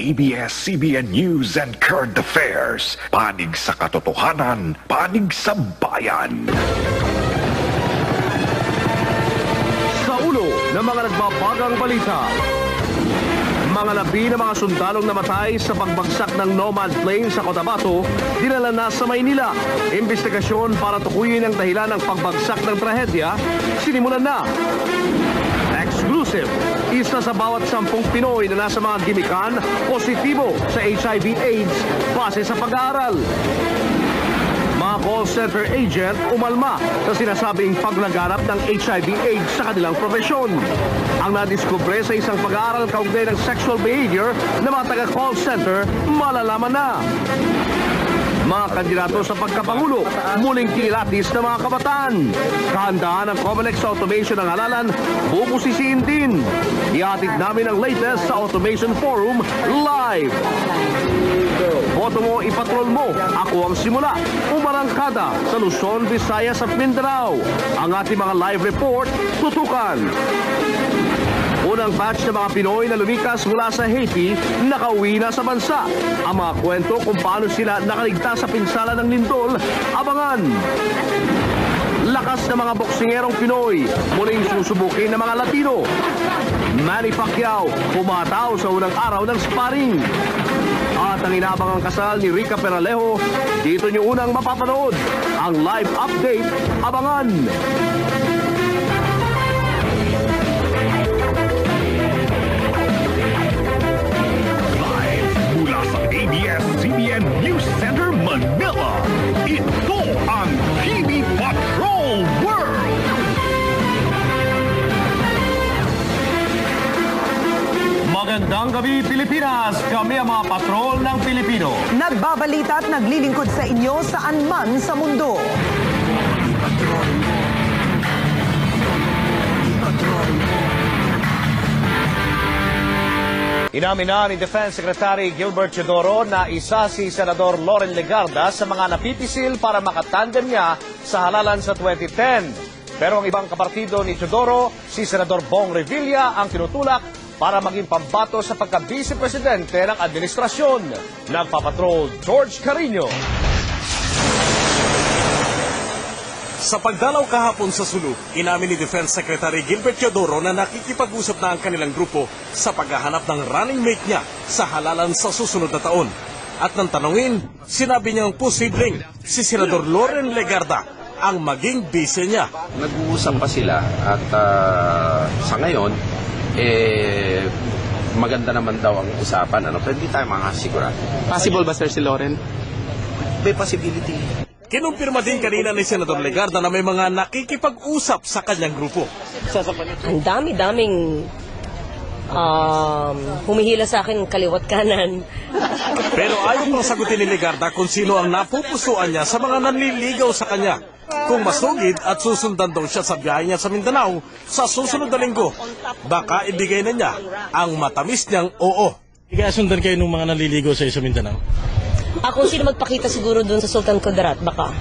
ABS-CBN News and Current Affairs. Panig sa katotohanan, panig sa bayan. Sa ulo ng mga nagbabagang balita, mga labi ng mga sundalong namatay sa pagbagsak ng Nomad plane sa Cotabato, dinala na sa Maynila. Investigasyon para tukuyin ang dahilan ng pagbagsak ng trahedya, sinimulan na. Exclusive, isa sa bawat 10 Pinoy na nasa mga gimikan, positibo sa HIV/AIDS base sa pag-aaral. Mga call center agent umalma sa sinasabing paglaganap ng HIV/AIDS sa kanilang profesyon. Ang nadiskubre sa isang pag-aaral kaugnay ng sexual behavior ng mga taga-call center, malalaman na. Mga kandidato sa pagkapangulo, muling kinilatis ng mga kabataan. Kahandaan ng Comelec sa automation ng halalan, bubusisiin din. Ihatid namin ang latest sa Automation Forum live. Boto mo, ipatrol mo. Ako ang simula. Umarangkada sa Luzon, Visayas at Mindanao. Ang ating mga live report, tutukan. Unang batch ng mga Pinoy na lumikas mula sa Haiti, nakauwi na sa bansa. Ang mga kwento kung paano sila nakaligtas sa pinsala ng lindol, abangan. Lakas ng mga boksingerong Pinoy, muling susubukin ng mga Latino. Manny Pacquiao, pumataw sa unang araw ng sparring. At ang inabangang kasal ni Rica Peralejo, dito niyo unang mapapanood. Ang live update, abangan. ABS-CBN News Center, Manila. Ito ang TV Patrol World. Magandang gabi, Pilipinas! Kami ang mga patrol ng Pilipino. Nagbabalita at naglilingkod sa inyo saan man sa mundo. Inamin na ni Defense Secretary Gilbert Teodoro na isa si Senador Loren Legarda sa mga napipisil para makatandem niya sa halalan sa 2010. Pero ang ibang kapartido ni Teodoro, si Senador Bong Revilla, ang tinutulak para maging pambato sa pagka-vice presidente ng administrasyon. Nagpapatrol George Carino. Sa pagdalaw kahapon sa Sulu, inamin ni Defense Secretary Gilbert Teodoro na nakikipag-usap na ang kanilang grupo sa paghahanap ng running mate niya sa halalan sa susunod na taon. At nang tanungin, sinabi niyang posibleng si Senador Loren Legarda ang maging vice niya. Nag-uusap pa sila at sa ngayon, maganda naman daw ang usapan. Pero hindi tayo makasigurado. Possible ba, sir, si Loren? May possibility. Kinumpirma din kanina ni Senador Legarda na may mga nakikipag-usap sa kanyang grupo. Ang dami-daming humihila sa akin kaliwat kanan. Pero ayaw pang sagutin ni Legarda kung sino ang napupusuan niya sa mga nanliligaw sa kanya. Kung masugid at susundan daw siya sa biyahe niya sa Mindanao sa susunod na linggo, baka ibigay na niya ang matamis niyang oo. Sundan kayo ng mga nanliligaw sa Mindanao? Ako sino magpakita siguro doon sa Sultan Kudarat, baka.